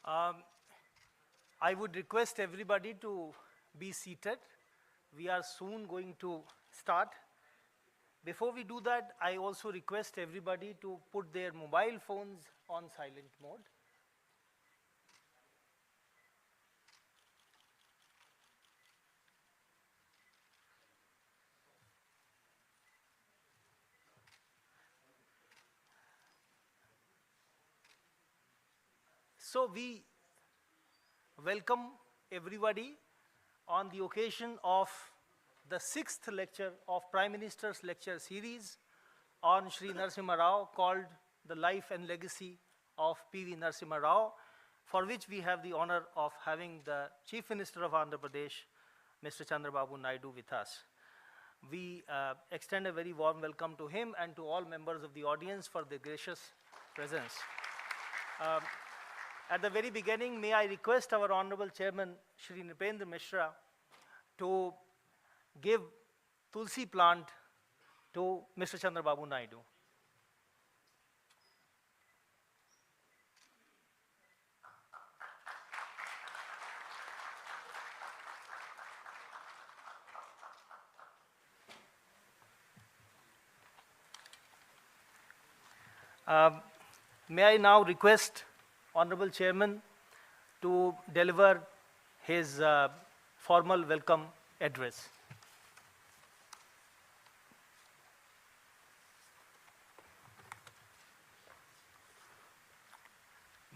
Um, I would request everybody to be seated. We are soon going to start. Before we do that, I also request everybody to put their mobile phones on silent mode. So we welcome everybody on the occasion of the 6th lecture of Prime Minister's lecture series on Shri Narsimha Rao, called The Life and Legacy of PVNarsimha Rao, for which we have the honor of having the Chief Minister of Andhra Pradesh, Mr. Chandrababu Naidu, with us. We extend a very warm welcome to him and to all members of the audience for their gracious presence. At the very beginning, may I request our Honorable Chairman, Shri Nripendra Mishra, to give Tulsi plant to Mr. Chandrababu Naidu. May I now request Honorable Chairman to deliver his formal welcome address.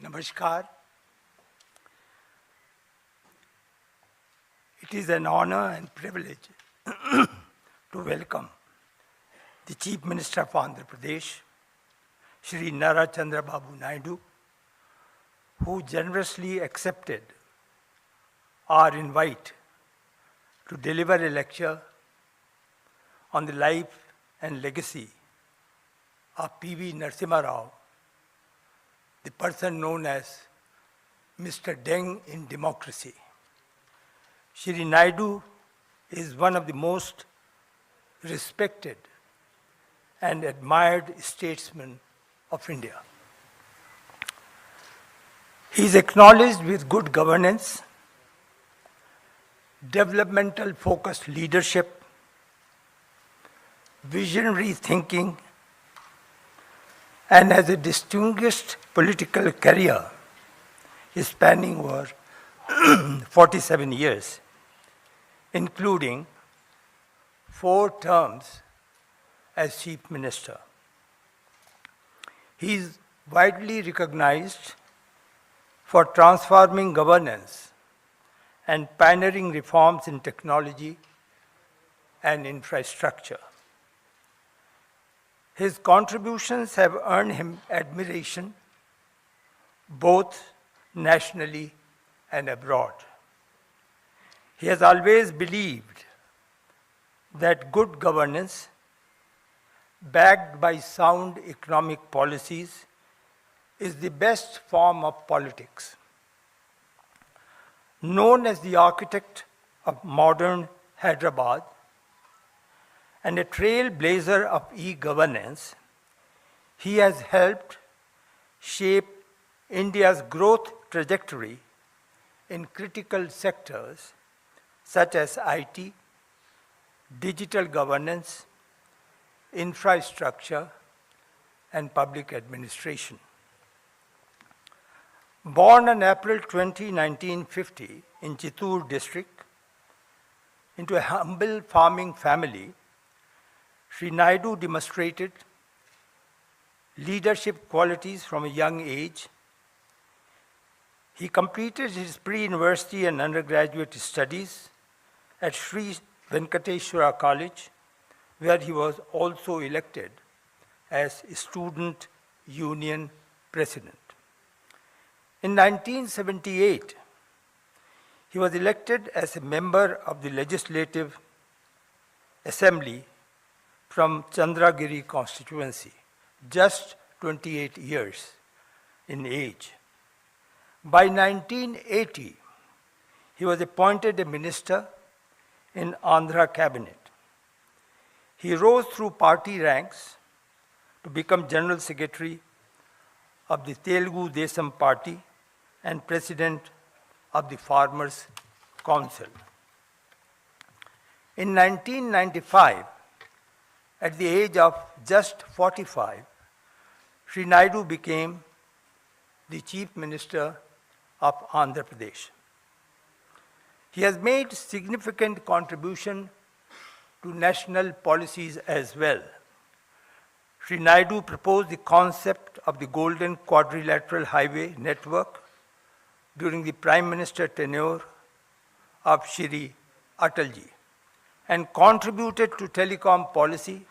Namaskar. It is an honor and privilege to welcome the Chief Minister of Andhra Pradesh, Shri Nara Chandrababu Naidu, who generously accepted our invite to deliver a lecture on the life and legacy of PVNarsimha Rao, the person known as Mr. Deng in democracy. Shri Naidu is one of the most respected and admired statesmen of India. He is acknowledged with good governance, developmental focused leadership, visionary thinking, and has a distinguished political career spanning over 47 years, including 4 terms as Chief Minister. He is widely recognized for transforming governance and pioneering reforms in technology and infrastructure. His contributions have earned him admiration both nationally and abroad. He has always believed that good governance, backed by sound economic policies, is the best form of politics. Known as the architect of modern Hyderabad and a trailblazer of e-governance, he has helped shape India's growth trajectory in critical sectors such as IT, digital governance, infrastructure, and public administration. Born on April 20, 1950 in Chittoor district into a humble farming family, Sri Naidu demonstrated leadership qualities from a young age. He completed his pre-university and undergraduate studies at Sri Venkateshwara College, where he was also elected as Student Union President. In 1978, he was elected as a member of the Legislative Assembly from Chandragiri constituency, just 28 years in age. By 1980, he was appointed a minister in Andhra cabinet. He rose through party ranks to become General Secretary of the Telugudeshamparty and President of the Farmers' Council. In 1995, at the age of just 45, Sri Naidu became the Chief Minister of Andhra Pradesh. He has made significant contribution to national policies as well. Sri Naidu proposed the concept of the Golden Quadrilateral Highway Network during the Prime Minister tenure of Shri Atalji and contributed to telecom policy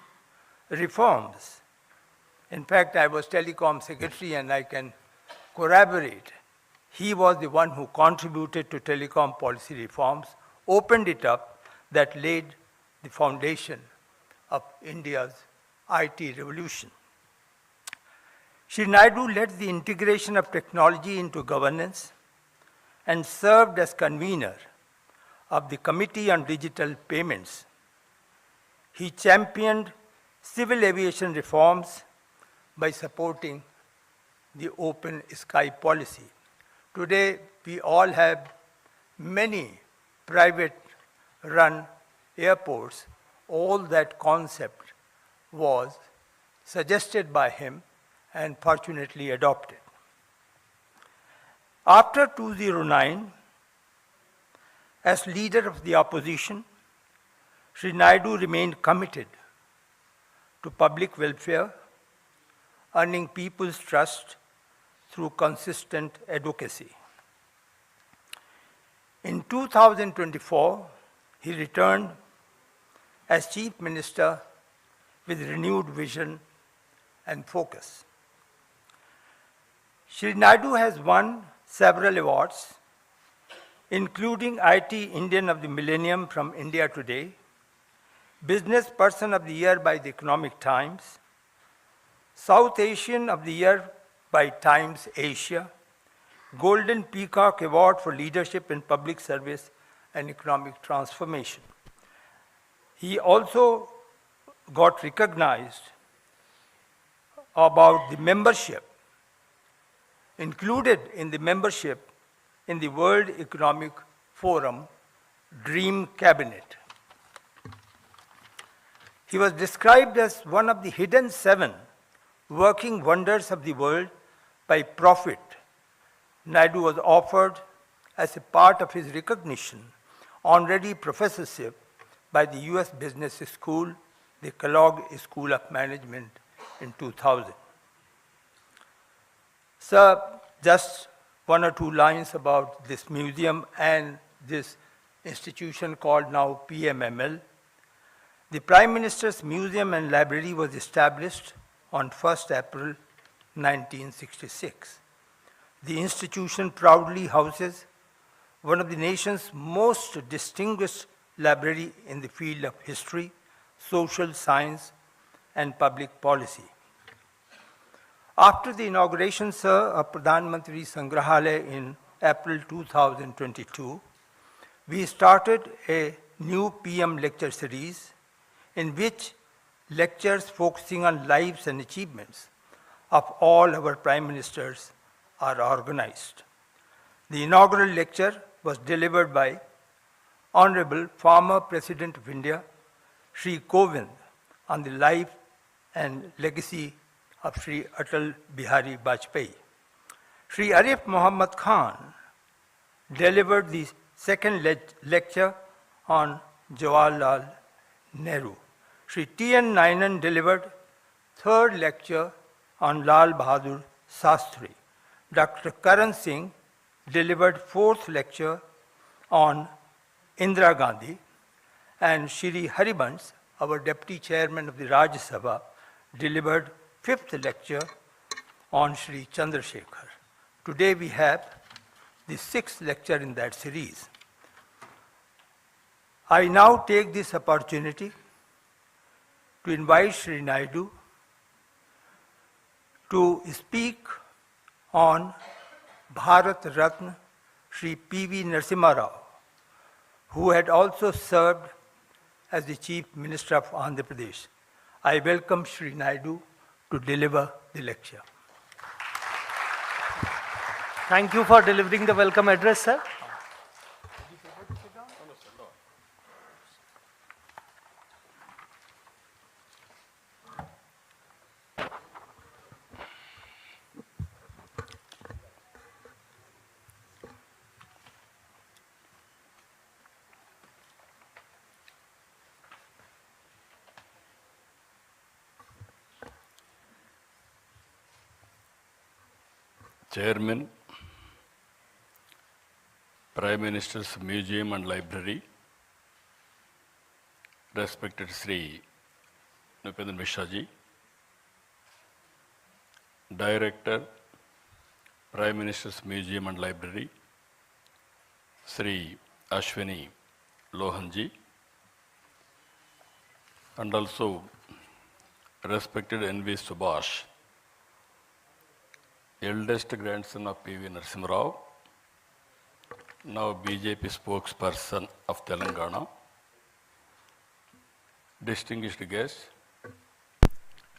reforms. In fact, I was telecom secretary and I can corroborate. He was the one who contributed to telecom policy reforms, opened it up, that laid the foundation of India's IT revolution. Shri Naidu led the integration of technology into governance and served as convener of the Committee on Digital Payments. He championed civil aviation reforms by supporting the open sky policy. Today, we all have many private-run airports. All that concept was suggested by him and fortunately adopted. After 2009, as leader of the opposition, Sri Naidu remained committed to public welfare, earning people's trust through consistent advocacy. In 2024, he returned as Chief Minister with renewed vision and focus. Shri Naidu has won several awards, including IT Indian of the Millennium from India Today, Business Person of the Year by the Economic Times, South Asian of the Year by Times Asia, Golden Peacock Award for Leadership in Public Service and Economic Transformation. He also got recognized about the membership, included in the membership in the World Economic Forum Dream Cabinet. He was described as one of the hidden 7 working wonders of the world by Prophet. Naidu was offered as a part of his recognition honorary professorship by the US Business School, the Kellogg School of Management in 2000. Sir, just 1 or 2 lines about this museum and this institution called now PMML. The Prime Minister's Museum and Library was established on 1st April 1966. The institution proudly houses one of the nation's most distinguished library in the field of history, social science, and public policy. After the inauguration, sir, of Pradhan Mantri Sangrahalaya in April 2022, we started a new PM lecture series in which lectures focusing on lives and achievements of all our prime ministers are organized. The inaugural lecture was delivered by Honorable former President of India, Sri Kovind, on the life and legacy of Sri Atal Bihari Vajpayee. Sri Arif Muhammad Khan delivered the second lecture on Jawaharlal Nehru. Sri T.N. Nainan delivered third lecture on Lal Bahadur Shastri. Dr. Karan Singh delivered fourth lecture on Indira Gandhi, and Shri Haribans, our Deputy Chairman of the Rajya Sabha, delivered fifth lecture on Shri Chandrasekhar. Today we have the 6th lecture in that series. I now take this opportunity to invite Shri Naidu to speak on Bharat Ratna Shri PVNarsimha Rao, who had also served as the Chief Minister of Andhra Pradesh. I welcome Shri Naidu to deliver the lecture. Thank you for delivering the welcome address, sir. Chairman, Prime Minister's Museum and Library, respected Sri Nupendra Mishra ji, Director, Prime Minister's Museum and Library, Sri Ashwini Lohan ji, and also respected N.V. Subhash, eldest grandson of PVNarsimha, now BJP spokesperson of Telangana, distinguished guests,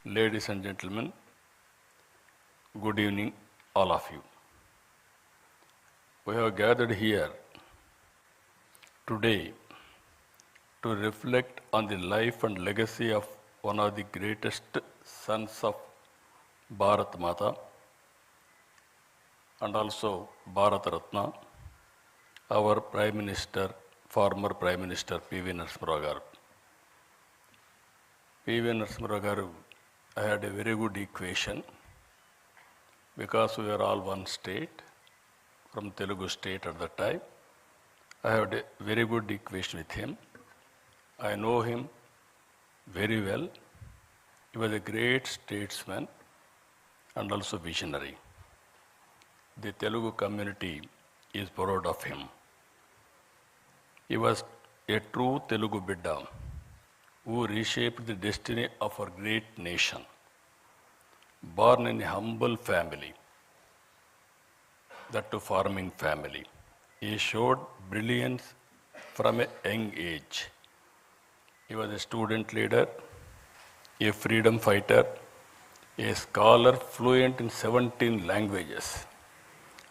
ladies and gentlemen, good evening, all of you. We have gathered here today to reflect on the life and legacy of one of the greatest sons of Bharat Mata and also Bharat Ratna, our Prime Minister, former Prime Minister PVNarsimha garu. PVNarsimha garu, I had a very good equation because we were all one state, from Telugu state at that time. I had a very good equation with him. I know him very well. He was a great statesman and also visionary. The Telugu community is proud of him. He was a true Telugu Bidda who reshaped the destiny of our great nation. Born in a humble family, that too farming family, he showed brilliance from a young age. He was a student leader, a freedom fighter, a scholar fluent in 17 languages.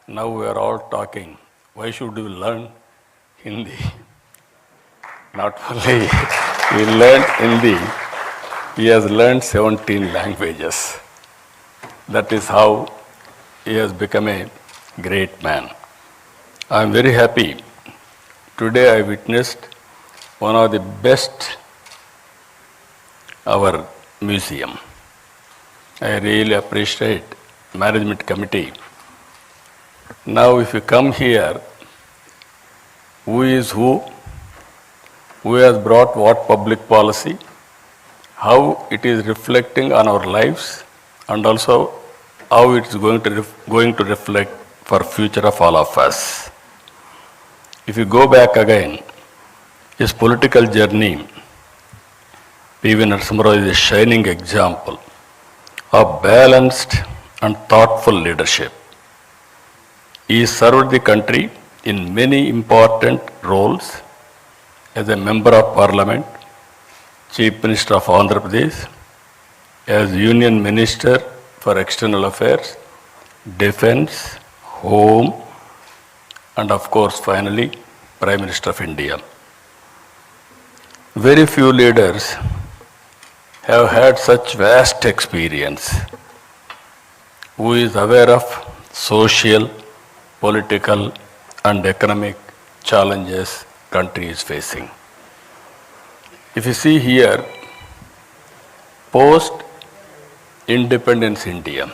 Now we are all talking, why should we learn Hindi? Not only he learned Hindi, he has learned 17 languages. That is how he has become a great man. I am very happy. Today I witnessed one of the best our museum. I really appreciate management committee. Now if you come here, who is who has brought what public policy, how it is reflecting on our lives, and also how it is going to reflect for future of all of us. If you go back again, his political journey, PVNarsimha is a shining example of balanced and thoughtful leadership. He served the country in many important roles as a Member of Parliament, Chief Minister of Andhra Pradesh, as Union Minister for External Affairs, Defence, Home, and of course finally Prime Minister of India. Very few leaders have had such vast experience, who is aware of social, political and economic challenges country is facing. If you see here, post-independence India,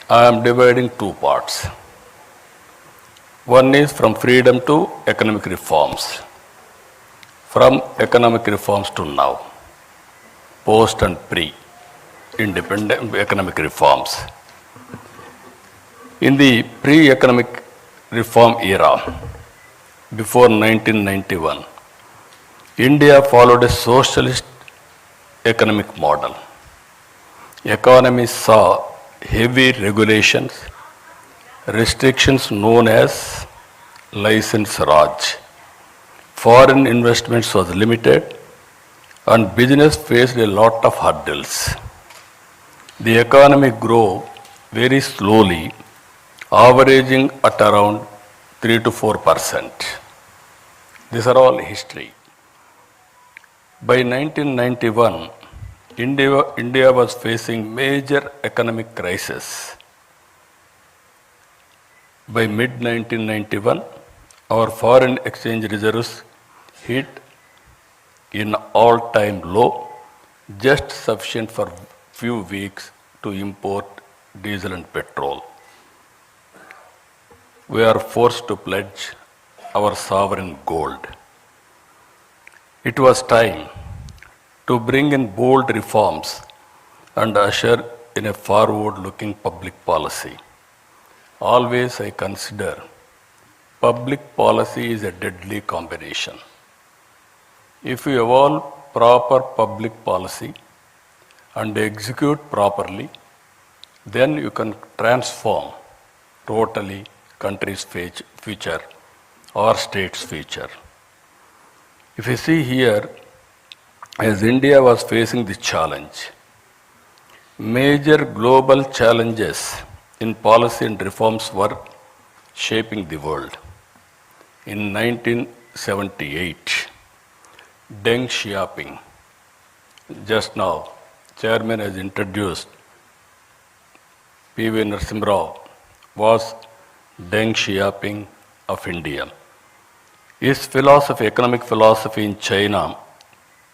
I am dividing two parts. One is from freedom to economic reforms. From economic reforms to now, post and pre-independent economic reforms. In the pre-economic reform era, before 1991, India followed a socialist economic model. Economy saw heavy regulations, restrictions known as license Raj. Foreign investments was limited and business faced a lot of hurdles. The economy grew very slowly averaging at around 3 to 4%. These are all history. By 1991, India was facing major economic crisis. By mid-1991, our foreign exchange reserves hit in all-time low, just sufficient for few weeks to import diesel and petrol. We are forced to pledge our sovereign gold. It was time to bring in bold reforms and usher in a forward-looking public policy. Always I consider public policy is a deadly combination. If you evolve proper public policy and execute properly, then you can transform totally country's future or state's future. If you see here, as India was facing this challenge, major global challenges in policy and reforms were shaping the world. In 1978, Deng Xiaoping, just now, chairman has introduced PVNarsimha, was Deng Xiaoping of India. His philosophy, economic philosophy in China,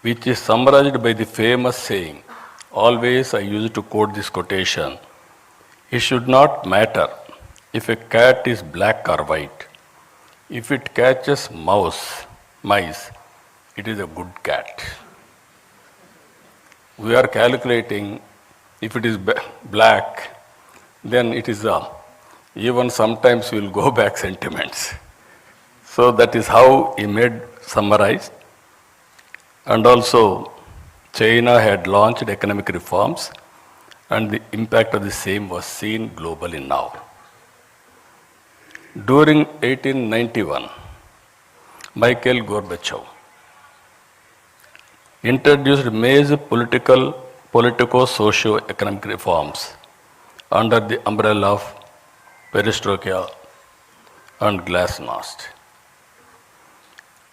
which is summarized by the famous saying, always I used to quote this quotation, it should not matter if a cat is black or white. If it catches mice, it is a good cat. We are calculating if it is black, then it is even sometimes we will go back sentiments. So that is how he made summarize. And also China had launched economic reforms and the impact of the same was seen globally now. During 1891, Mikhail Gorbachev introduced major politico-socio-economic reforms under the umbrella of perestroika and glasnost.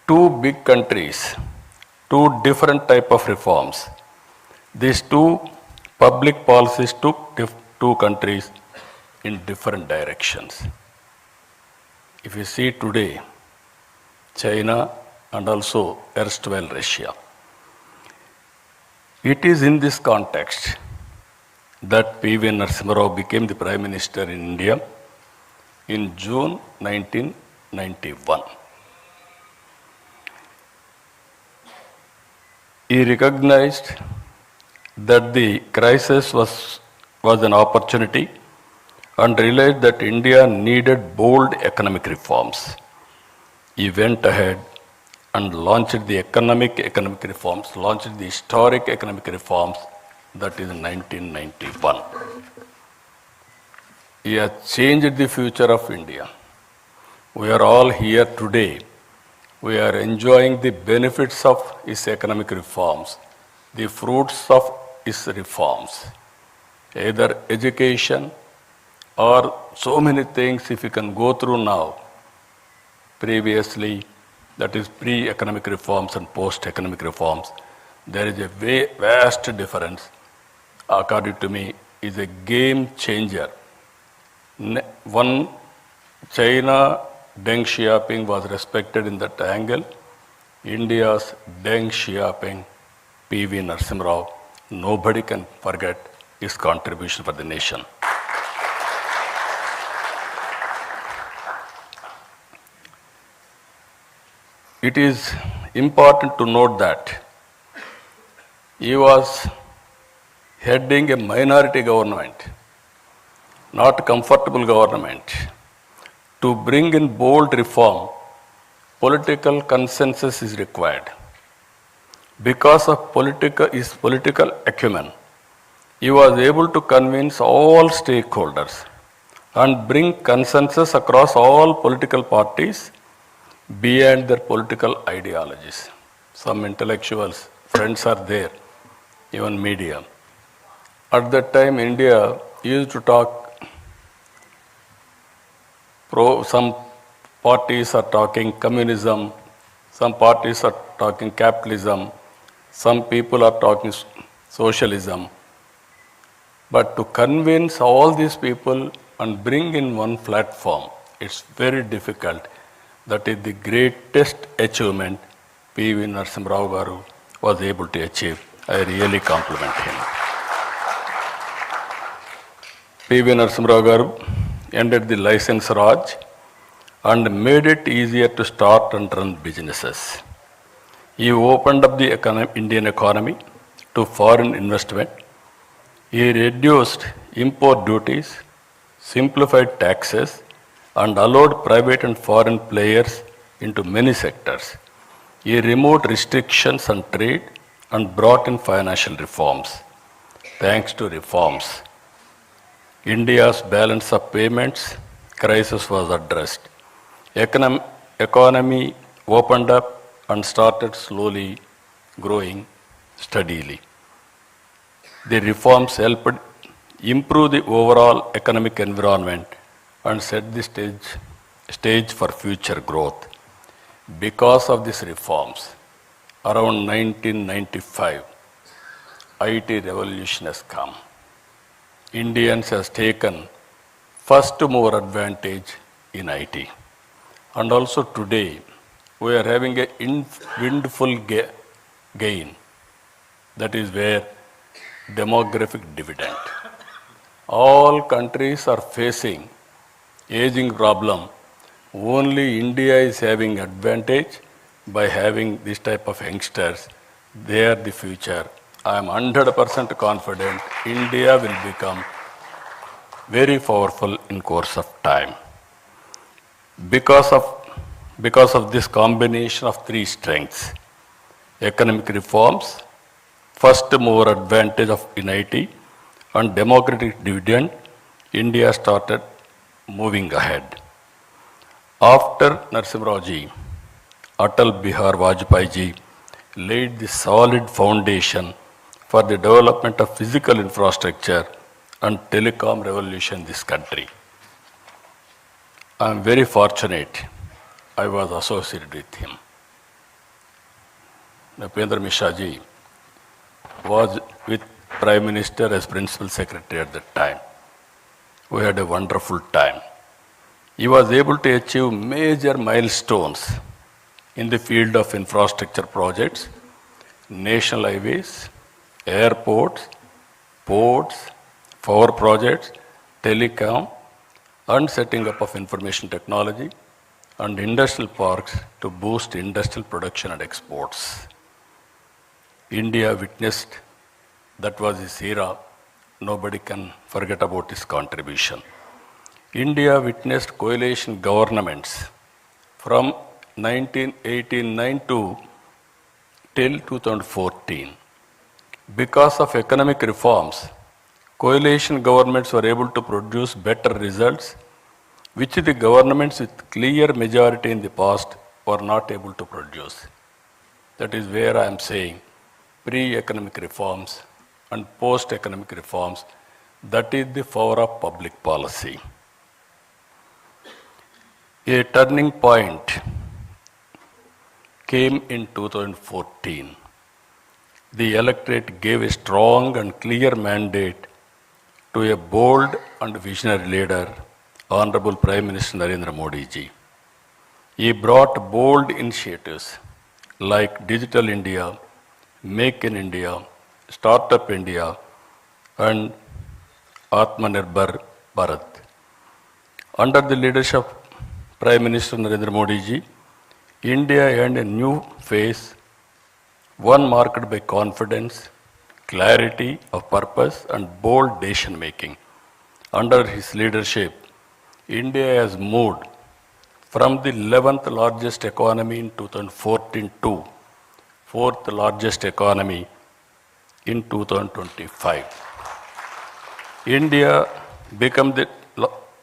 Two big countries, two different type of reforms. These two public policies took two countries in different directions. If you see today, China and also erstwhile Russia, it is in this context that PVNarsimha became the Prime Minister in India in June 1991. He recognized that the crisis was an opportunity and realized that India needed bold economic reforms. He went ahead and launched the economic reforms, launched the historic economic reforms, that is in 1991. He has changed the future of India. We are all here today. We are enjoying the benefits of his economic reforms, the fruits of his reforms, either education or so many things if you can go through now. Previously, that is pre-economic reforms and post-economic reforms, there is a vast difference. According to me, is a game changer. One, China, Deng Xiaoping was respected in that angle. India's Deng Xiaoping, PVNarsimha, nobody can forget his contribution for the nation. It is important to note that he was heading a minority government, not a comfortable government. To bring in bold reform, political consensus is required. Because of his political acumen, he was able to convince all stakeholders and bring consensus across all political parties beyond their political ideologies. Some intellectuals, friends are there, even media. At that time, India used to talk Some parties are talking communism, some parties are talking capitalism, some people are talking socialism. But to convince all these people and bring in one platform, it's very difficult. That is the greatest achievement PVNarsimha garu was able to achieve. I really compliment him. PVNarsimha garu ended the license Raj and made it easier to start and run businesses. He opened up the Indian economy to foreign investment. He reduced import duties, simplified taxes, and allowed private and foreign players into many sectors. He removed restrictions on trade and brought in financial reforms. Thanks to reforms, India's balance of payments crisis was addressed. Economy opened up and started slowly growing steadily. The reforms helped improve the overall economic environment and set the stage for future growth. Because of these reforms, around 1995, IT revolution has come. Indians has taken first mover advantage in IT. And also today, we are having a windful gain. That is where demographic dividend. All countries are facing aging problem. Only India is having advantage by having this type of youngsters. They are the future. I am 100% confident India will become very powerful in course of time. Because of this combination of three strengths, economic reforms, first mover advantage in IT, and democratic dividend, India started moving ahead. After Narsimha ji, Atal Bihar Vajpayee ji laid the solid foundation for the development of physical infrastructure and telecom revolution in this country. I am very fortunate I was associated with him. Napendra Mishra ji was with Prime Minister as Principal Secretary at that time. We had a wonderful time. He was able to achieve major milestones in the field of infrastructure projects, national highways, airports, ports, power projects, telecom, and setting up of information technology and industrial parks to boost industrial production and exports. India witnessed, that was his era, nobody can forget about his contribution. India witnessed coalition governments from 1989 till 2014. Because of economic reforms, coalition governments were able to produce better results, which the governments with clear majority in the past were not able to produce. That is where I am saying pre-economic reforms and post-economic reforms, that is the power of public policy. A turning point came in 2014. The electorate gave a strong and clear mandate to a bold and visionary leader, Honorable Prime Minister Narendra Modi ji. He brought bold initiatives like Digital India, Make in India, Startup India, and Atmanirbhar Bharat. Under the leadership of Prime Minister Narendra Modi ji, India earned a new phase, one marked by confidence, clarity of purpose, and bold decision making. Under his leadership, India has moved from the 11th largest economy in 2014 to 4th largest economy in 2025. India became the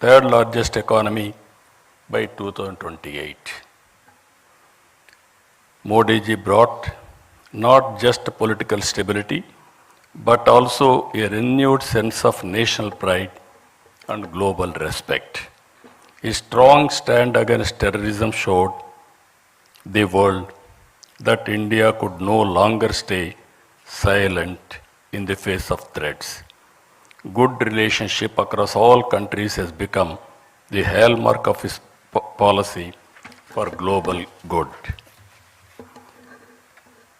third largest economy by 2028. Modi ji brought not just political stability, but also a renewed sense of national pride and global respect. His strong stand against terrorism showed the world that India could no longer stay silent in the face of threats. Good relationship across all countries has become the hallmark of his policy for global good.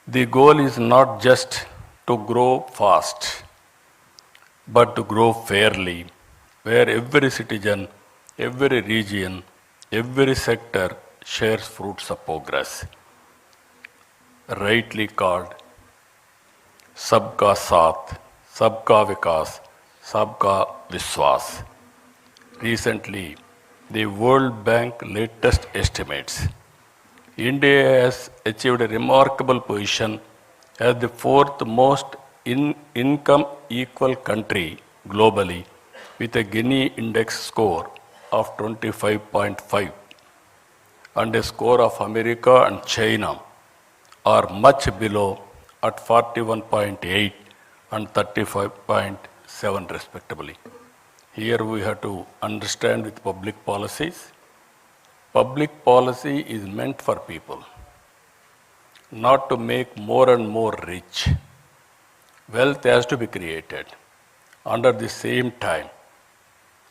The goal is not just to grow fast, but to grow fairly, where every citizen, every region, every sector shares fruits of progress. Rightly called Sabka Saath, Sabka Vikas, Sabka Vishwas. Recently, the World Bank latest estimates, India has achieved a remarkable position as the fourth most income equal country globally with a Gini index score of 25.5 and a score of America and China are much below at 41.8 and 35.7 respectively. Here we have to understand with public policies. Public policy is meant for people, not to make more and more rich. Wealth has to be created. Under the same time,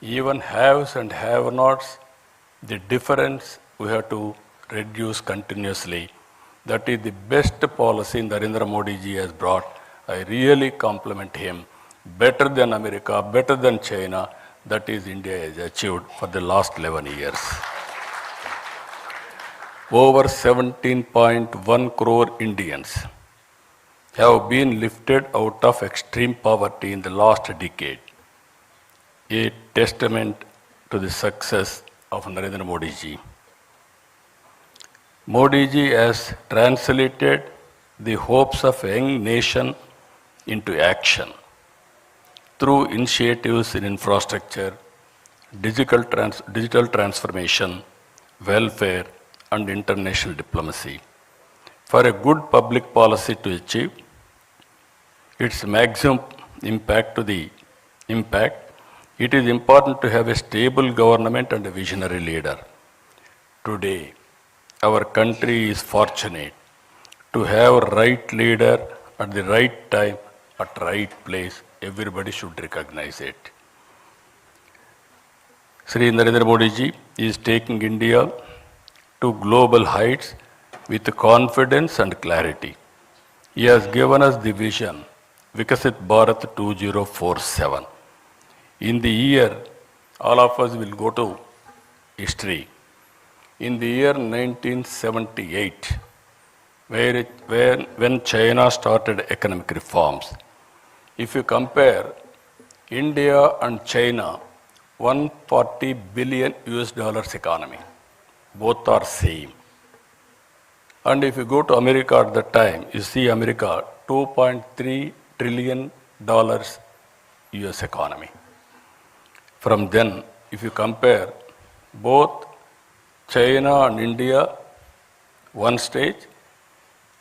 even haves and have-nots, the difference we have to reduce continuously. That is the best policy Narendra Modi ji has brought. I really compliment him. Better than America, better than China, that is India has achieved for the last 11 years. Over 17.1 crore Indians have been lifted out of extreme poverty in the last decade, a testament to the success of Narendra Modi ji. Modi ji has translated the hopes of a young nation into action through initiatives in infrastructure, digital transformation, welfare, and international diplomacy. For a good public policy to achieve its maximum impact, it is important to have a stable government and a visionary leader. Today, our country is fortunate to have a right leader at the right time, at right place. Everybody should recognize it. Sri Narendra Modi ji is taking India to global heights with confidence and clarity. He has given us the vision, Vikasit Bharat 2047. In the year, all of us will go to history. In the year 1978, when China started economic reforms, if you compare India and China, 140 billion US dollars economy, both are same. And if you go to America at that time, you see America, $2.3 trillion US economy. From then, if you compare both China and India, one stage,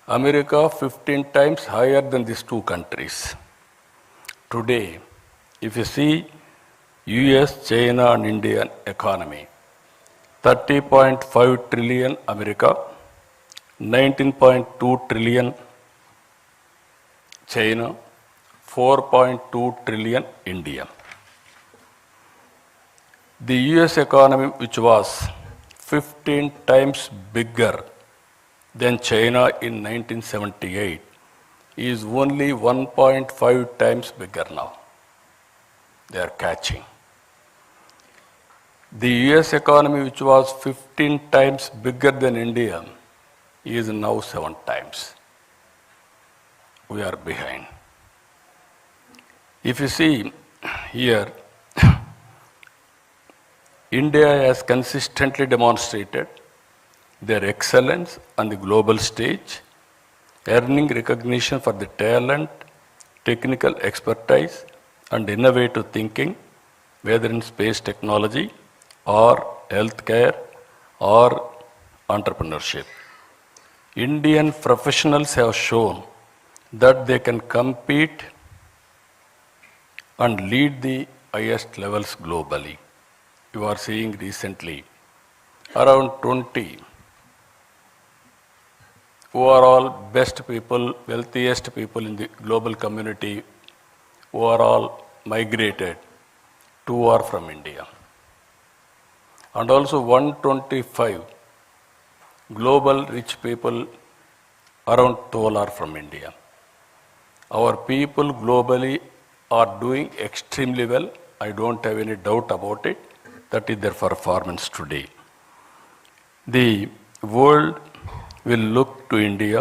America 15 times higher than these two countries. Today, if you see US, China and Indian economy, 30.5 trillion America, 19.2 trillion China, 4.2 trillion India. The US economy, which was 15 times bigger than China in 1978, is only 1.5 times bigger now. They are catching. The US economy, which was 15 times bigger than India, is now 7 times. We are behind. If you see here, India has consistently demonstrated their excellence on the global stage, earning recognition for the talent, technical expertise, and innovative thinking, whether in space technology or healthcare or entrepreneurship. Indian professionals have shown that they can compete and lead the highest levels globally. you are seeing recently, around 20 who are all best people, wealthiest people in the global community, who are all migrated, 2 are from India. And also 125 global rich people, around 12 are from India. Our people globally are doing extremely well. I don't have any doubt about it. That is their performance today. The world will look to India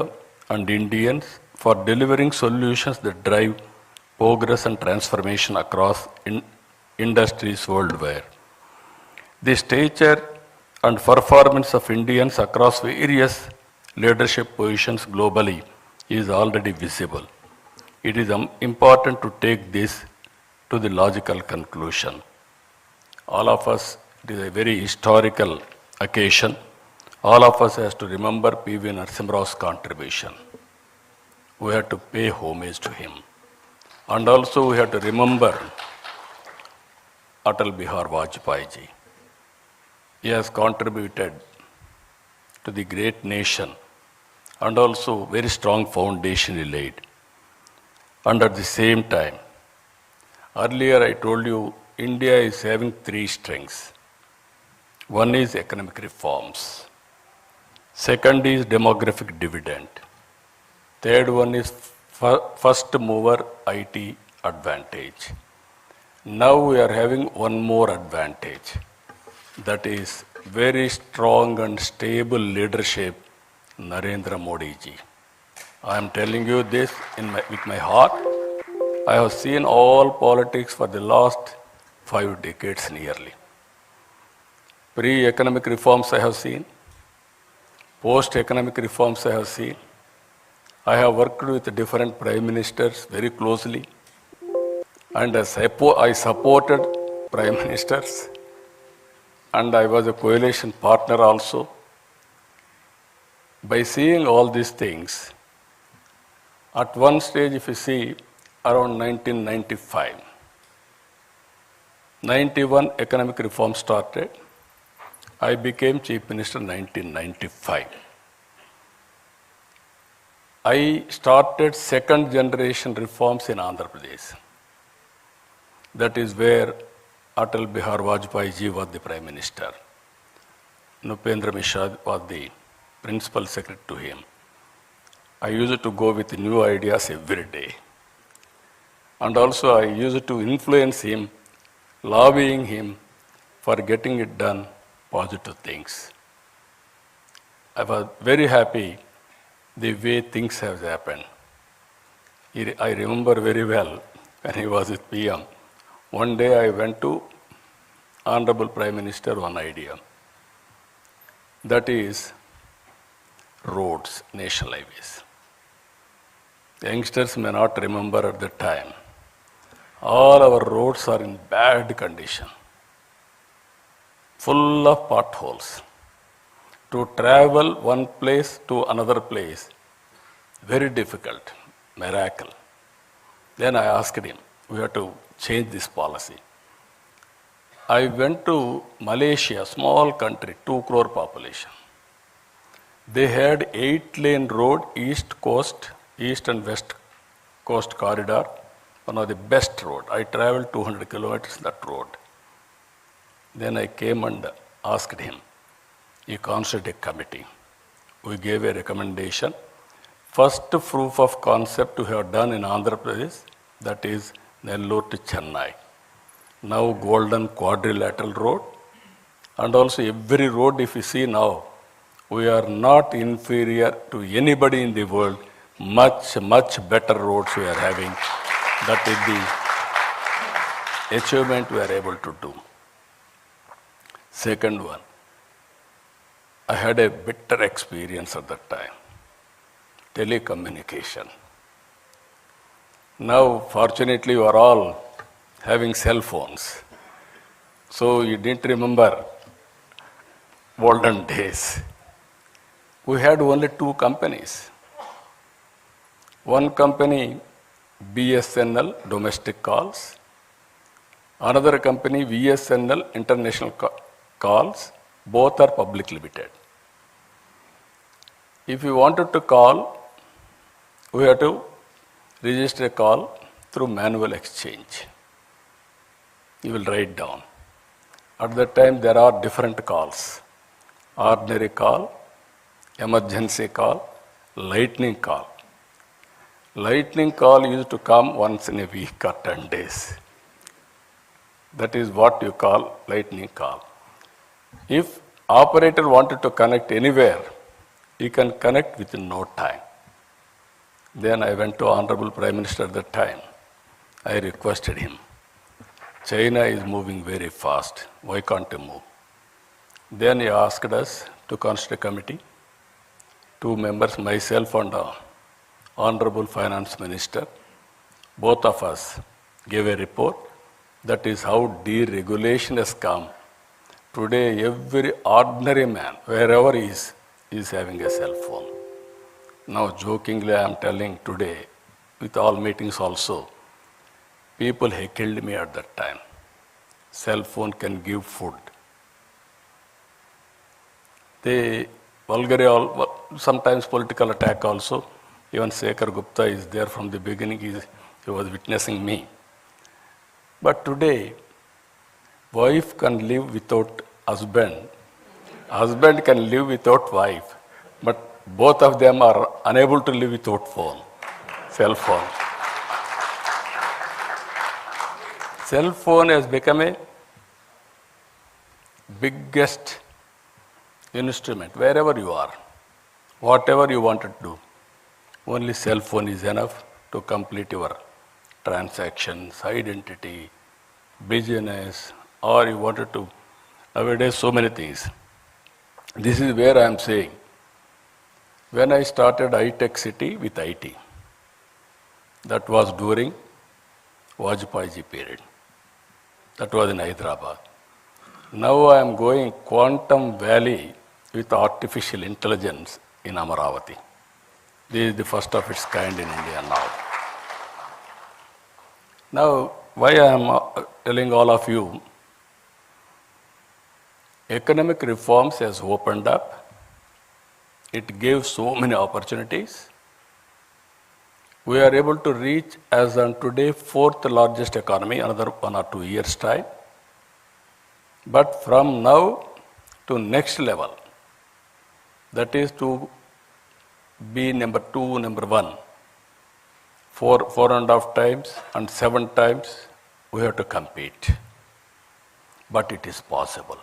and Indians for delivering solutions that drive progress and transformation across industries worldwide. The stature and performance of Indians across various leadership positions globally is already visible. It is important to take this to the logical conclusion. All of us, it is a very historical occasion. All of us has to remember PVNarsimha's contribution. We have to pay homage to him. And also we have to remember Atal Bihar Vajpayee ji. He has contributed to the great nation and also very strong foundation he laid. And at the same time, earlier I told you, India is having 3 strengths. One is economic reforms. Second is demographic dividend. Third one is first mover IT advantage. Now we are having one more advantage. That is very strong and stable leadership, Narendra Modi ji. I am telling you this with my heart. I have seen all politics for the last 5 decades nearly. Pre-economic reforms I have seen. Post-economic reforms I have seen. I have worked with different prime ministers very closely. And I supported prime ministers. And I was a coalition partner also. By seeing all these things, at one stage, if you see, around 1995, 91 economic reform started. I became Chief Minister in 1995. I started second generation reforms in Andhra Pradesh. That is where Atal Bihar Vajpayee ji was the Prime Minister. Nupendra Mishra was the Principal Secretary to him. I used to go with new ideas every day. And also I used to influence him, lobbying him for getting it done, positive things. I was very happy the way things have happened. I remember very well when he was with PM. One day I went to Honorable Prime Minister one idea. That is roads, national highways. Youngsters may not remember at the time. All our roads are in bad condition, full of potholes. To travel one place to another place, very difficult, miracle. Then I asked him, we have to change this policy. I went to Malaysia, small country, 2 crore population. They had 8-lane road, east and west coast corridor, one of the best road. I traveled 200 kilometers that road. Then I came and asked him. He constituted a committee. We gave a recommendation. First proof of concept we have done in Andhra Pradesh, that is Nellore to Chennai. Now golden quadrilateral road. And also every road if you see now, we are not inferior to anybody in the world. Much, much better roads we are having. That is the achievement we are able to do. Second one, I had a bitter experience at that time. Telecommunication. Now, fortunately, you are all having cell phones. So you didn't remember olden days. We had only 2 companies. One company, BSNL, domestic calls, Another company, VSNL International Calls, both are public limited. If you wanted to call, we have to register a call through manual exchange. You will write down. At that time, there are different calls. Ordinary call, emergency call, lightning call. Lightning call used to come once in a week or 10 days. That is what you call lightning call. If operator wanted to connect anywhere, he can connect within no time. Then I went to Honorable Prime Minister at that time. I requested him, China is moving very fast. Why can't you move? Then he asked us to constitute a committee. 2 members, myself and Honorable Finance Minister, both of us gave a report. That is how deregulation has come. Today, every ordinary man, wherever he is having a cell phone. Now, jokingly, I am telling today, with all meetings also, people heckled me at that time. Cell phone can give food. They vulgarly, sometimes political attack also. Even Shekhar Gupta is there from the beginning. He was witnessing me. But today, wife can live without husband. Husband can live without wife. But both of them are unable to live without phone, cell phone. Cell phone has become a biggest instrument wherever you are, whatever you want to do. Only cell phone is enough to complete your transactions, identity, business, or you wanted to, nowadays so many things. This is where I am saying, when I started high-tech city with IT, that was during Vajpayee period. That was in Hyderabad. Now I am going Quantum Valley with artificial intelligence in Amaravati. This is the first of its kind in India now. Now, why I am telling all of you, economic reforms has opened up. It gave so many opportunities. We are able to reach, as on today, 4th largest economy, another 1 or 2 years' time. But from now to next level, that is to be number 2, number 1, 4.5 times and 7 times, we have to compete. But it is possible.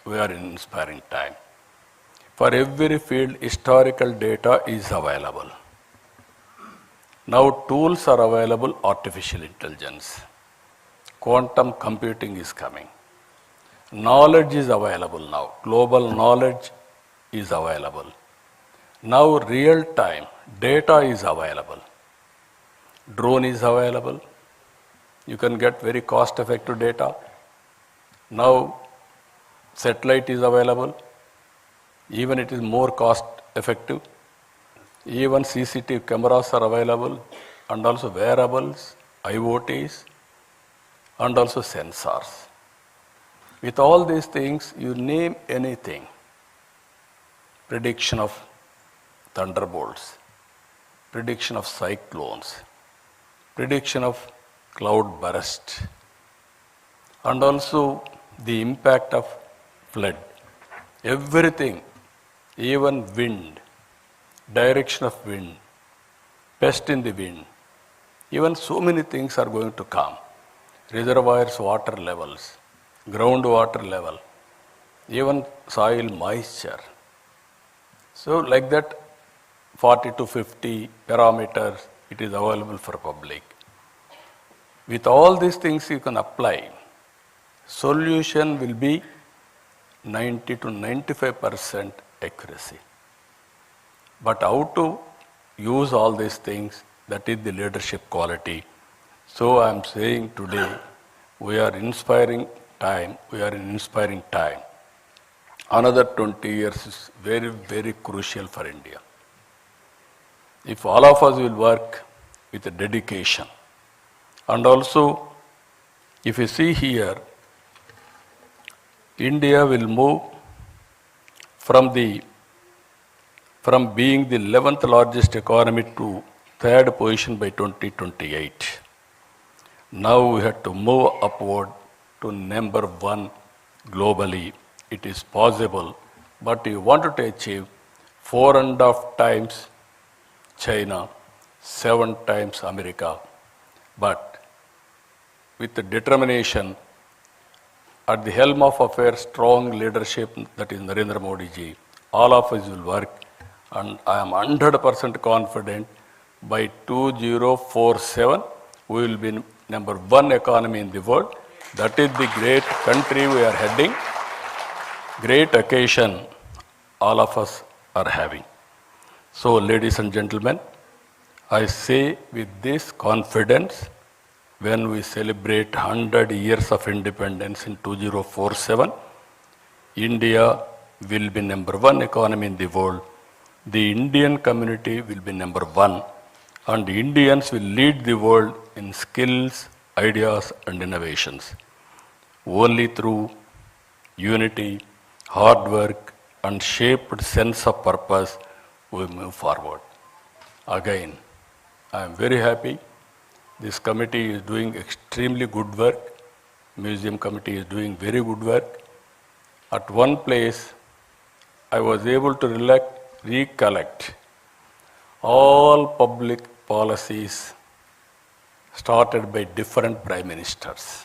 We are in inspiring time. For every field, historical data is available. Now tools are available, artificial intelligence. Quantum computing is coming. Knowledge is available now. Global knowledge is available. Now real time data is available. Drone is available. You can get very cost effective data. Now satellite is available. Even it is more cost effective. Even CCTV cameras are available, and also wearables, IoTs, and also sensors. With all these things, you name anything. Prediction of thunderbolts, prediction of cyclones, prediction of cloud burst, and also the impact of flood. Everything, even wind, direction of wind, pest in the wind, even so many things are going to come. Reservoirs, water levels, groundwater level, even soil moisture. So like that, 40 to 50 parameters, it is available for public. With all these things you can apply, solution will be 90 to 95% accuracy. But how to use all these things, that is the leadership quality. So I am saying today, we are inspiring time, we are in inspiring time. Another 20 years is very, very crucial for India. If all of us will work with a dedication and also If you see here, India will move from being the 11th largest economy to third position by 2028. Now we have to move upward to number one globally. It is possible, but you wanted to achieve 4.5 times China, 7 times America. But with the determination, at the helm of affairs, strong leadership, that is Narendra Modi ji, all of us will work, and I am 100% confident by 2047 we will be number one economy in the world. That is the great country we are heading, great occasion all of us are having. So, ladies and gentlemen, I say with this confidence, when we celebrate 100 years of independence in 2047, India will be number one economy in the world. The Indian community will be number one, and Indians will lead the world in skills, ideas, and innovations. Only through unity, hard work, and shaped sense of purpose, we move forward. Again, I am very happy. This committee is doing extremely good work. Museum committee is doing very good work. At one place, I was able to recollect all public policies started by different prime ministers.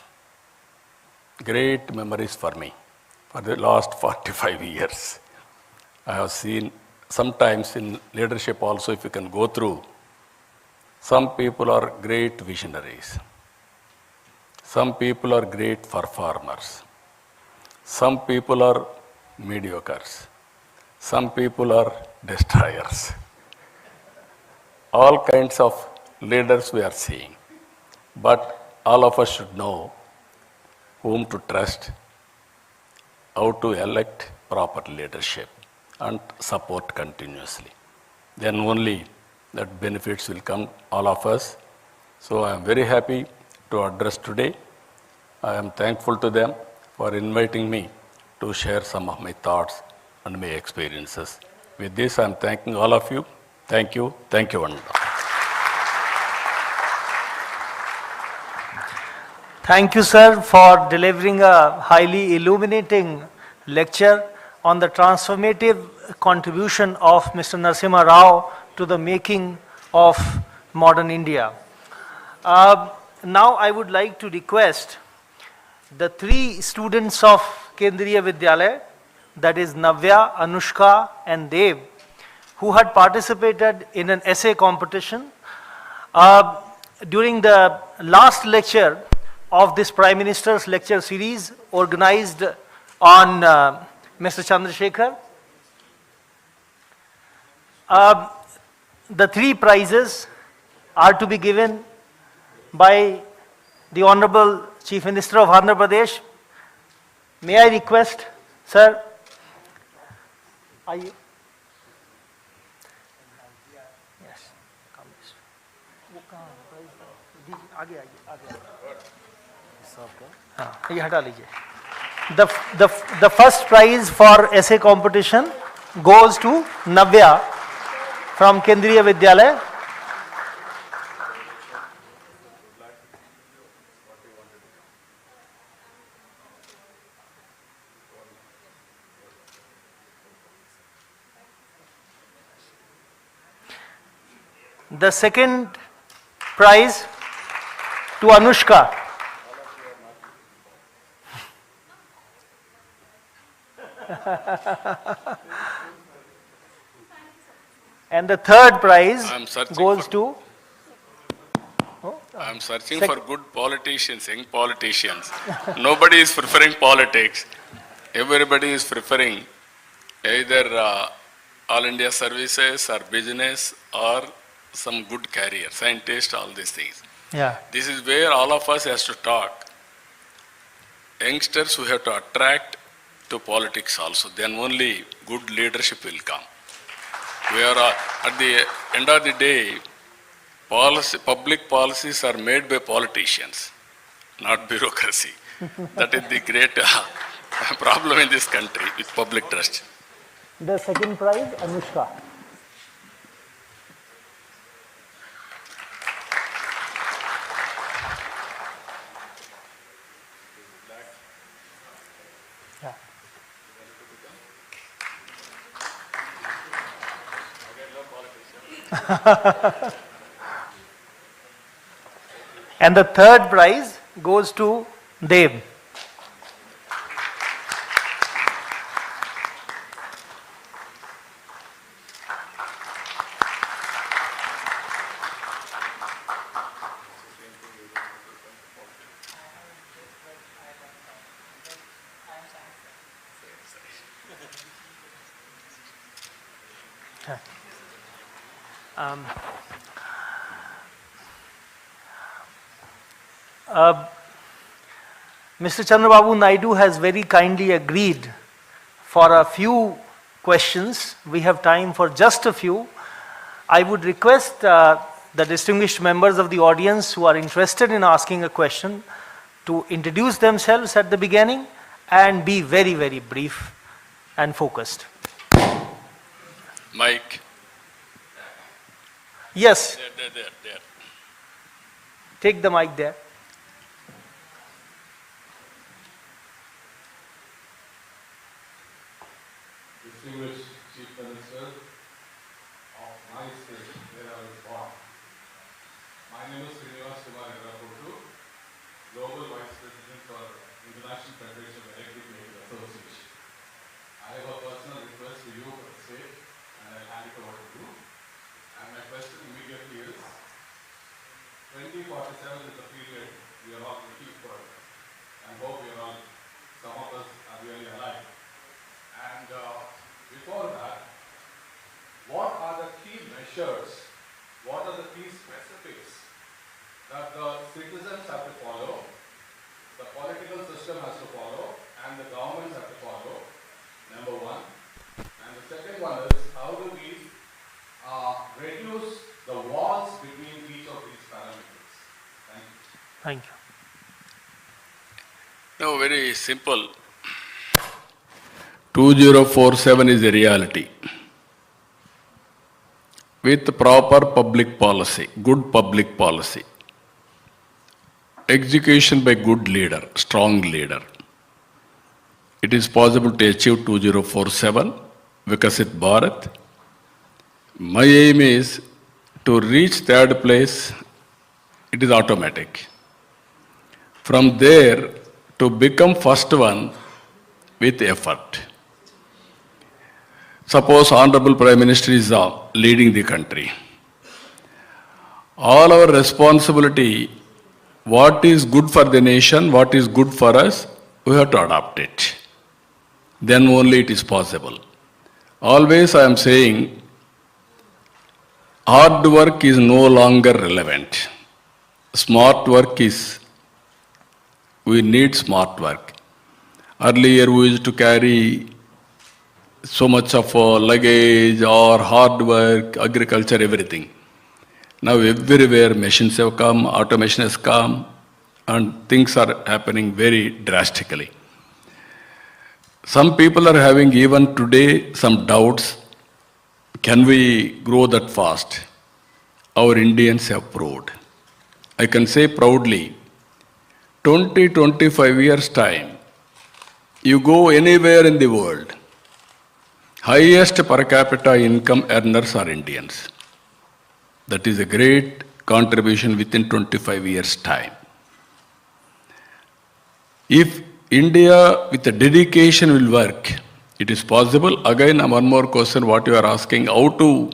Great memories for me for the last 45 years. I have seen sometimes in leadership also, if you can go through, some people are great visionaries. Some people are great performers. Some people are mediocres. Some people are destroyers. All kinds of leaders we are seeing. But all of us should know whom to trust, how to elect proper leadership and support continuously. Then only that benefits will come all of us. So I am very happy to address today. I am thankful to them for inviting me to share some of my thoughts and my experiences. With this, I am thanking all of you. Thank you. Thank you, Vanda. Thank you, sir, for delivering a highly illuminating lecture on the transformative contribution of Mr. Narsimha Rao to the making of modern India. Now I would like to request the three students of Kendriya Vidyalaya, that is Navya, Anushka and Dev, who had participated in an essay competition. During the last lecture of this Prime Minister's lecture series organized on Mr. Chandrasekhar, the three prizes are to be given by the Honorable Chief Minister of Andhra Pradesh. May I request, sir? Are you? Yes. Come this way. वो कहाँ prize? दीजिए, आगे आइए, आगे आइए. हाँ, ये हटा लीजिए. The first prize for essay competition goes to Navya from Kendriya Vidyalaya. The second prize to Anushka. And the third prize goes to... I am searching for good politicians, young politicians. Nobody is preferring politics. Everybody is preferring either all India services or business or some good career, scientist, all these things. Yeah. This is where all of us has to talk. Youngsters we have to attract to politics also. Then only good leadership will come. We are at the end of the day, public policies are made by politicians. not bureaucracy. That is the great problem in this country with public trust. The second prize, Anushka. Yeah. And the third prize goes to Dev. Mr. Chandrababu Naidu has very kindly agreed for a few questions. We have time for just a few. I would request the distinguished members of the audience who are interested in asking a question to introduce themselves at the beginning and be very, very brief and focused. Mike. Yes, There. take the mic there. Distinguished Chief Minister of my state, where I was born. My name is Global Vice President for International Federation of Electric Vehicle Association. I have a personal request to you for the state, and I'll hand it over to you. And my question immediately is, 2047 is the period we are all looking for, and hope we are all, some of us are really alive. And before that, what are the key measures, what are the key specifics that the citizens have to follow, the political system has to follow, and the governments have to follow, number one. And the second one is, how do we reduce the walls between each of these parameters? Thank you. Thank you. No, very simple. 2047 is a reality. With proper public policy, good public policy, execution by good leader, strong leader, it is possible to achieve 2047, Vikasit Bharat. My aim is to reach third place, it is automatic. From there, to become first one with effort. Suppose Honorable Prime Minister is leading the country. All our responsibility, what is good for the nation, what is good for us, we have to adopt it. Then only it is possible. Always I am saying, hard work is no longer relevant. Smart work is, we need smart work. Earlier we used to carry so much of luggage or hard work, agriculture, everything. Now everywhere machines have come, automation has come, and things are happening very drastically. Some people are having even today some doubts, can we grow that fast? Our Indians have proved. I can say proudly, 20-25 years time, you go anywhere in the world, highest per capita income earners are Indians. That is a great contribution within 25 years' time. If India with a dedication will work, it is possible. Again, one more question, what you are asking, how to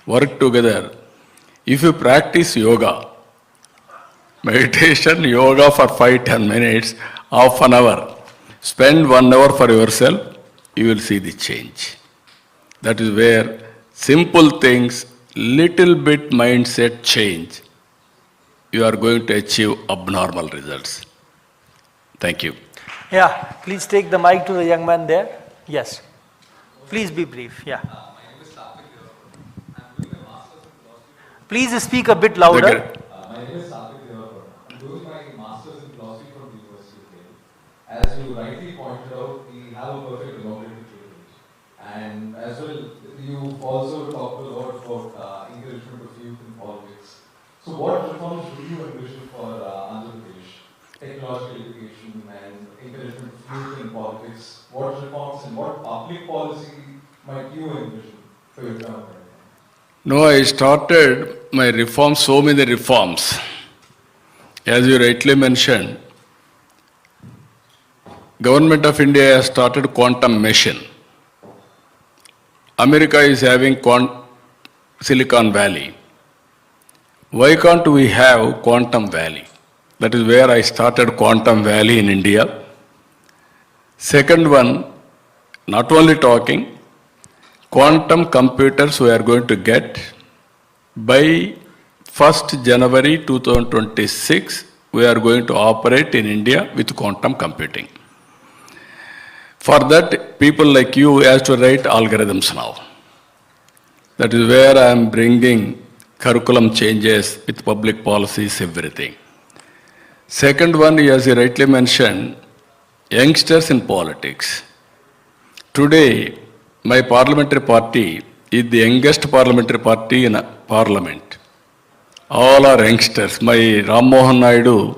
work together. If you practice yoga, meditation, yoga for 5-10 minutes, half an hour, spend 1 hour for yourself, you will see the change. That is where simple things, little bit mindset change, you are going to achieve abnormal results. Thank you. Yeah, please take the mic to the young man there. Yes. Please be brief. Yeah. Please speak a bit louder. My name is Sathik Devarapur. I'm doing my master's in philosophy as you rightly pointed out, we have a perfect democratic privilege. And as well, you also talked a lot about encouragement of youth in politics. So what reforms do you envision for Andhra Pradesh? Technological education and encouragement of youth in politics. What reforms and what public policy might you envision for your government? No, I started my reforms, so many reforms. As you rightly mentioned, Government of India has started quantum mission. America is having Silicon Valley. Why can't we have Quantum Valley? That is where I started Quantum Valley in India. Second one, not only talking, quantum computers we are going to get by 1st January 2026, we are going to operate in India with quantum computing. For that, people like you have to write algorithms now. That is where I am bringing curriculum changes with public policies, everything. Second one, as you rightly mentioned, youngsters in politics. Today, my parliamentary party is the youngest parliamentary party in parliament. All are youngsters. My Ram Mohan Naidu,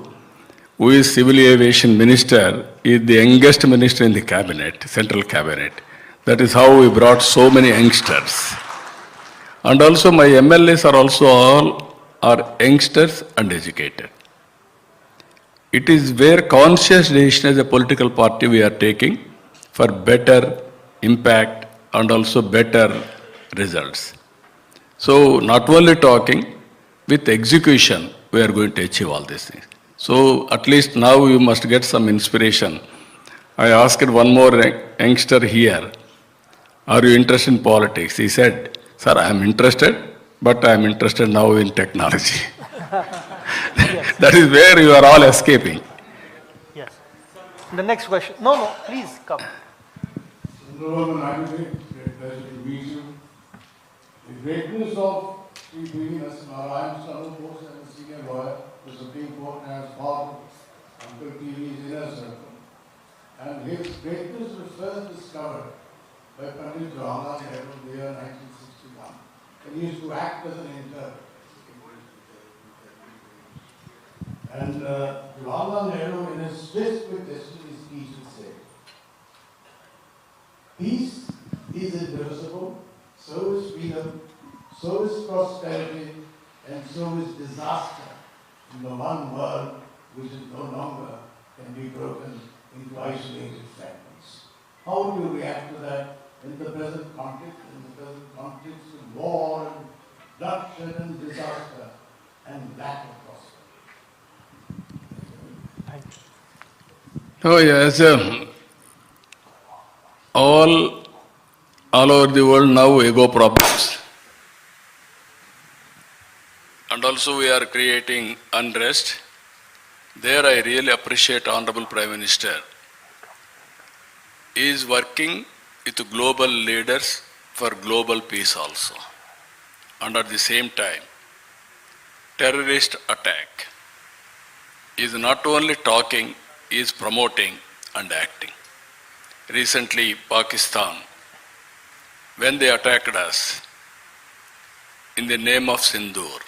who is civil aviation minister, is the youngest minister in the cabinet, central cabinet. That is how we brought so many youngsters. And also my MLAs are also all are youngsters and educated. It is where conscious decision as a political party we are taking for better impact and also better results. So not only talking, with execution, we are going to achieve all these things. So at least now you must get some inspiration. I asked one more youngster here, are you interested in politics? He said, sir, I am interested, but I am interested now in technology. Yes. That is where you are all escaping. Yes. The next question. No, please come. Chandrababu Naidu, great pleasure to meet you. The greatness of PVNarsimha, I am Son of Post and a senior lawyer to the Supreme Court and as part of Uncle TV's inner circle. And his greatness was first discovered by Pandit Jawaharlal Nehru in the year 1961. And he used to act as an interpreter. And Jawaharlal Nehru, in his Twist with Destiny speech, would say, peace is indivisible, so is freedom, so is prosperity, and so is disaster in the one world which is no longer can be broken into isolated fragments. How would you react to that in the present conflict, of war and bloodshed and disaster and lack of prosperity? Oh yes, all over the world now ego problems. And also we are creating unrest. There I really appreciate Honorable Prime Minister. He is working with global leaders for global peace also. And at the same time, terrorist attack is not only talking, is promoting and acting. Recently, Pakistan, when they attacked us in the name of Sindoor,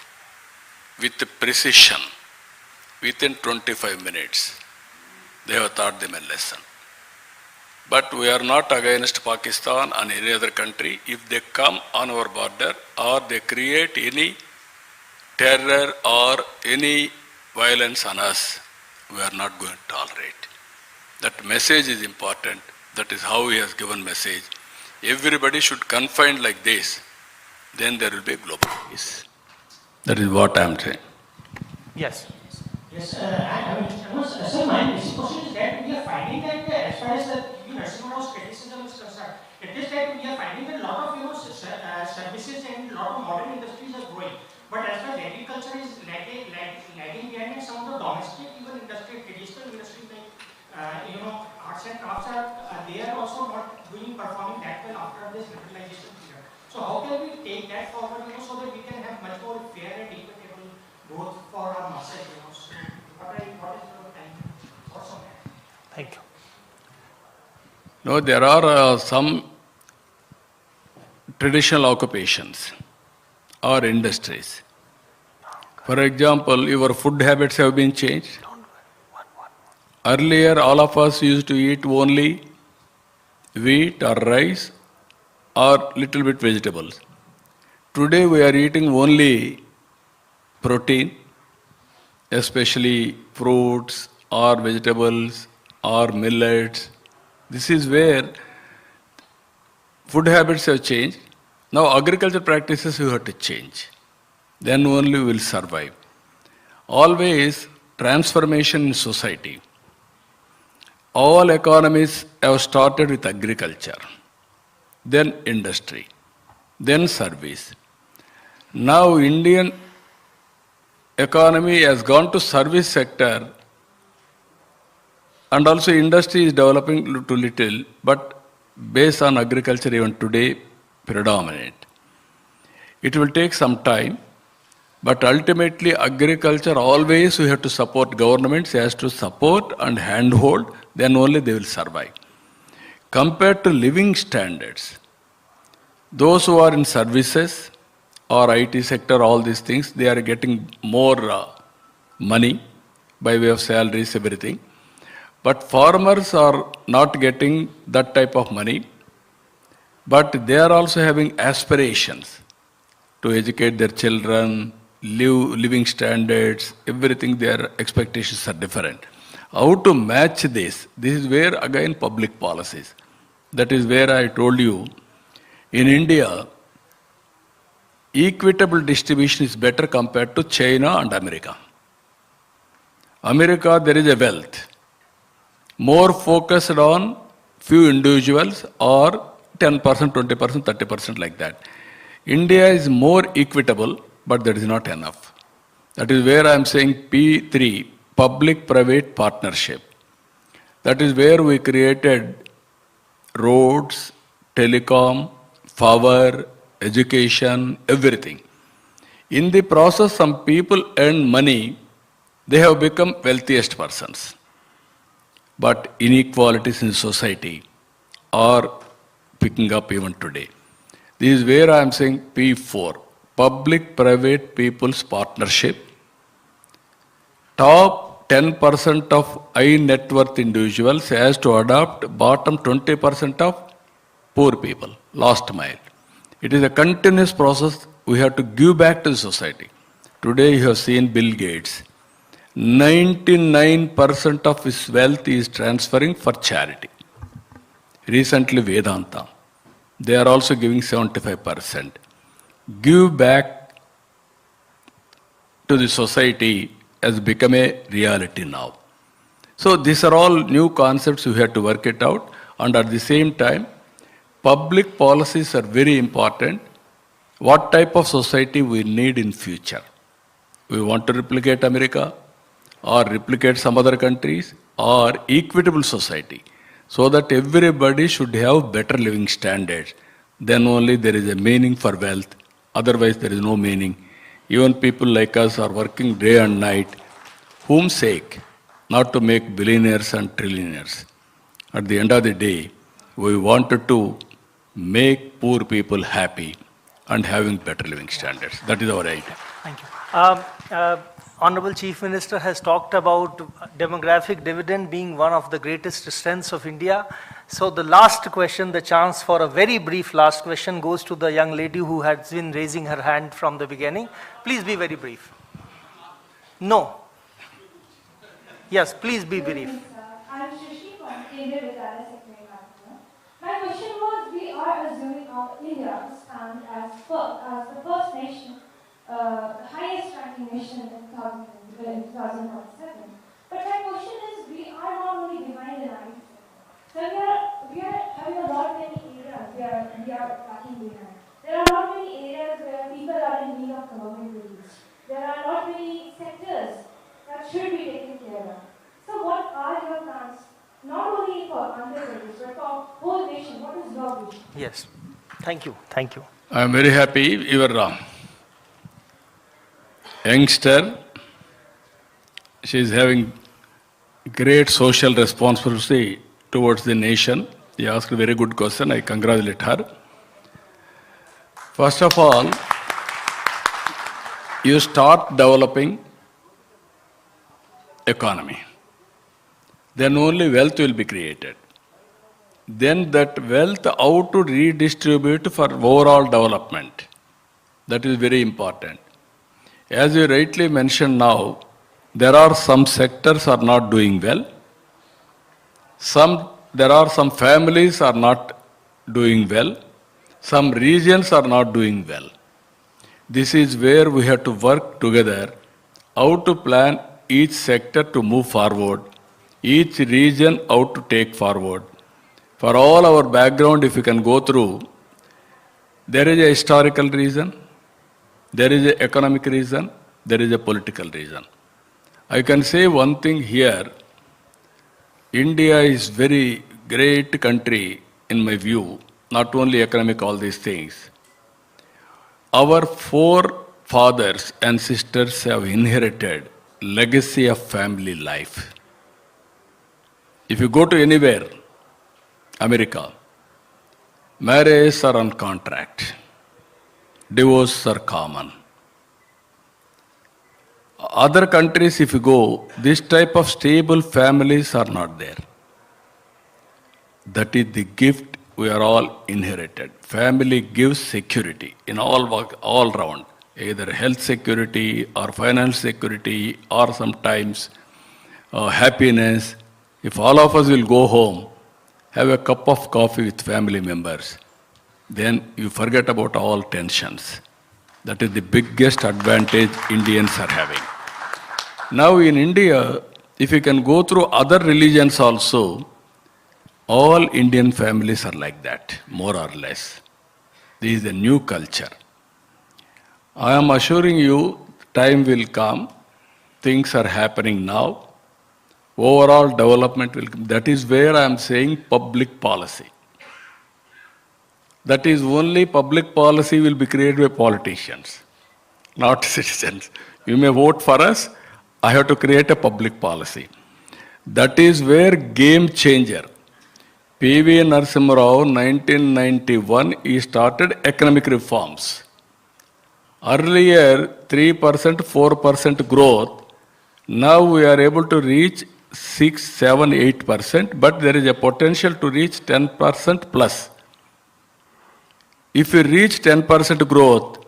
with precision, within 25 minutes, they have taught them a lesson. But we are not against Pakistan and any other country. If they come on our border or they create any terror or any violence on us, we are not going to tolerate. That message is important. That is how he has given message. Everybody should confine like this, then there will be global peace. That is what I am saying. Yes. Yes, sir, my basic question is that we are finding that as far as the PVNarsimha's criticism is concerned, it is that we are finding that a lot of services and a lot of modern industries are growing. But as far as agriculture is lagging behind, and some of the domestic even industry, traditional industries like arts and crafts they are also not performing that well after this liberalization period. So how can we take that forward, so that we can have much more fair and equitable growth for our masses, So what is your time? What's on that? Thank you. No, there are some traditional occupations or industries. For example, your food habits have been changed. Earlier, all of us used to eat only wheat or rice or little bit vegetables. Today, we are eating only protein, especially fruits or vegetables or millets. This is where food habits have changed. Now agriculture practices you have to change. Then only we will survive. Always transformation in society. All economies have started with agriculture, then industry, then service. Now Indian economy has gone to service sector and also industry is developing to little, but based on agriculture even today predominant. It will take some time, but ultimately agriculture always we have to support, governments has to support and handhold, then only they will survive. Compared to living standards, those who are in services or IT sector, all these things, they are getting more money by way of salaries, everything. But farmers are not getting that type of money, but they are also having aspirations to educate their children, living standards, everything, their expectations are different. How to match this? This is where again public policies. That is where I told you, in India, equitable distribution is better compared to China and America. America, there is a wealth. More focused on few individuals or 10%, 20%, 30% like that. India is more equitable, but that is not enough. That is where I am saying P3, public-private partnership. That is where we created roads, telecom, power, education, everything. In the process, some people earn money, they have become wealthiest persons. But inequalities in society are picking up even today. This is where I am saying P4, public-private people's partnership. Top 10% of high net worth individuals has to adopt bottom 20% of poor people, last mile. It is a continuous process. We have to give back to the society. Today you have seen Bill Gates. 99% of his wealth is transferring for charity. Recently Vedanta, they are also giving 75%. Give back to the society has become a reality now. So these are all new concepts, we have to work it out, and at the same time, public policies are very important. What type of society we need in future? We want to replicate America, or replicate some other countries, or equitable society, so that everybody should have better living standards. Then only there is a meaning for wealth, otherwise there is no meaning. Even people like us are working day and night, whom sake? Not to make billionaires and trillionaires. At the end of the day, we wanted to make poor people happy and having better living standards. That is our idea. Thank you. Honorable Chief Minister has talked about demographic dividend being one of the greatest strengths of India. So the last question, the chance for a very brief last question goes to the young lady who has been raising her hand from the beginning. Please be very brief. No. Yes, please be brief. I'm Shrishi from India Vidyalaya Secretary. My question was, we are assuming India to stand as the first nation, the highest ranking nation in 2047. But my question is, we are not only behind the 90%. So we are having a lot many areas we are lacking behind. There are not many areas where people are in need of government relief. There are not many sectors that should be taken care of. So what are your plans, not only for Andhra Pradesh, but for whole nation? What is your vision? Yes. Thank you. Thank you. I am very happy you are youngster. She is having great social responsibility towards the nation. She asked a very good question. I congratulate her. First of all, you start developing economy. Then only wealth will be created. Then that wealth, how to redistribute for overall development. That is very important. As you rightly mentioned now, there are some sectors are not doing well. There are some families are not doing well. Some regions are not doing well. This is where we have to work together, how to plan each sector to move forward, each region how to take forward. For all our background, if you can go through, there is a historical reason, there is an economic reason, there is a political reason. I can say one thing here, India is very great country in my view, not only economic, all these things. Our forefathers and sisters have inherited legacy of family life. If you go to anywhere, America, marriages are on contract, divorces are common. Other countries, if you go, this type of stable families are not there. That is the gift we are all inherited. Family gives security in all round, either health security or financial security or sometimes happiness. If all of us will go home, have a cup of coffee with family members, then you forget about all tensions. That is the biggest advantage Indians are having. Now in India, if you can go through other religions also, all Indian families are like that, more or less. This is a new culture. I am assuring you, time will come, things are happening now, overall development will come. That is where I am saying public policy. That is only public policy will be created by politicians, not citizens. You may vote for us, I have to create a public policy. That is where game changer. PVNarsimha, 1991, he started economic reforms. Earlier, 3%, 4% growth. Now we are able to reach 6, 7, 8%, but there is a potential to reach 10% plus. If we reach 10% growth,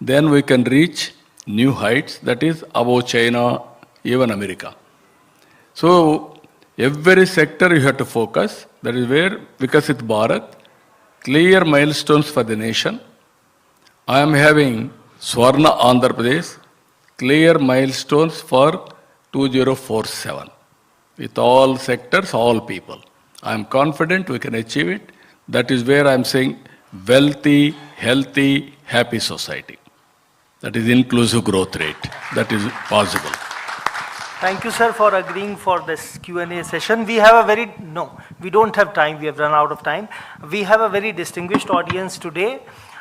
then we can reach new heights, that is above China, even America. So, every sector you have to focus. That is where Vikasit Bharat, clear milestones for the nation. I am having Swarna Andhra Pradesh, clear milestones for 2047. With all sectors, all people. I am confident we can achieve it. That is where I am saying wealthy, healthy, happy society. That is inclusive growth rate. That is possible. Thank you, sir, for agreeing for this Q&A session. We have we don't have time. We have run out of time. We have a very distinguished audience today.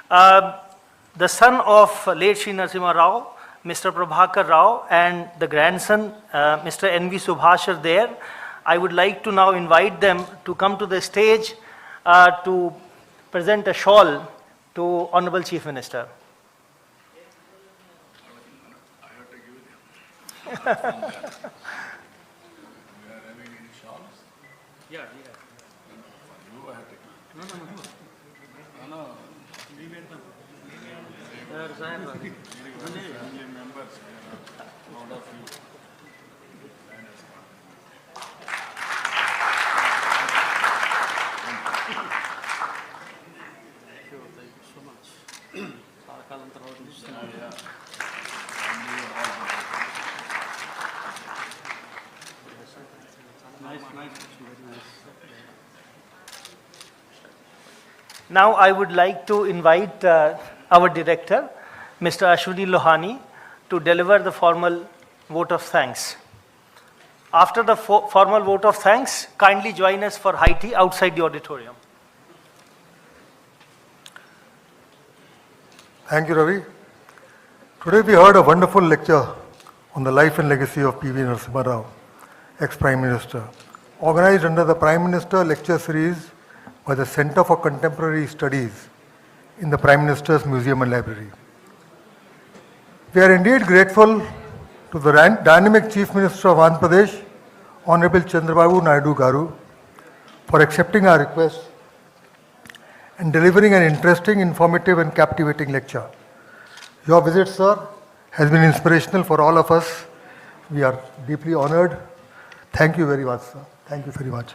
The son of late Shri Narsimha Rao, Mr. Prabhakar Rao, and the grandson, Mr. N.V. Subhash, are there. I would like to now invite them to come to the stage to present a shawl to Honorable Chief Minister. Now I would like to invite our director, Mr. Ashwini Lohani, to deliver the formal vote of thanks. After the formal vote of thanks, kindly join us for high tea outside the auditorium. Thank you, Ravi. Today we heard a wonderful lecture on the life and legacy of PVNarsimha Rao, ex-Prime Minister, organized under the Prime Minister Lecture Series by the Center for Contemporary Studies in the Prime Minister's Museum and Library. We are indeed grateful to the dynamic Chief Minister of Andhra Pradesh, Honorable Chandrababu Naidu Garu, for accepting our request and delivering an interesting, informative and captivating lecture. Your visit, sir, has been inspirational for all of us. We are deeply honored. Thank you very much, sir. Thank you very much.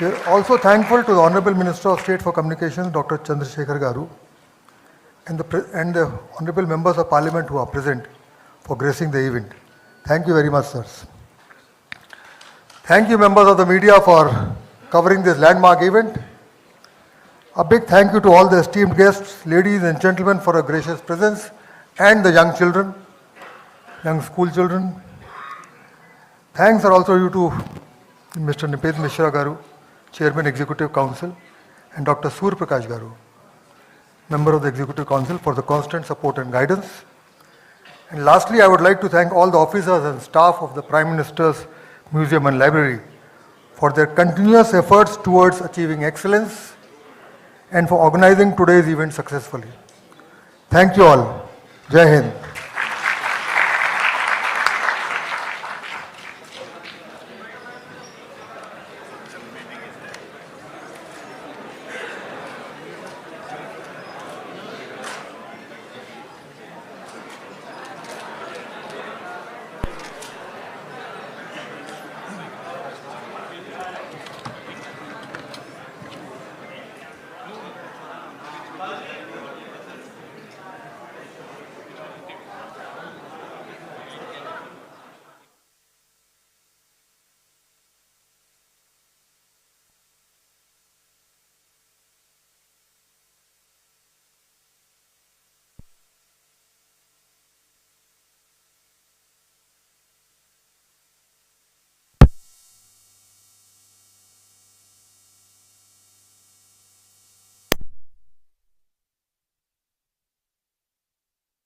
We are also thankful to the Honorable Minister of State for Communications, Dr. Chandrasekhar Garu, and the Honorable Members of Parliament who are present for gracing the event. Thank you very much, sirs. Thank you, members of the media, for covering this landmark event. A big thank you to all the esteemed guests, ladies and gentlemen, for a gracious presence, and the young children, young school children. Thanks are also due to Mr. Nipet Mishra Garu, Chairman Executive Council, and Dr. Sur Prakash Garu, Member of the Executive Council, for the constant support and guidance. And lastly, I would like to thank all the officers and staff of the Prime Minister's Museum and Library for their continuous efforts towards achieving excellence and for organizing today's event successfully. Thank you all. Jai Hind.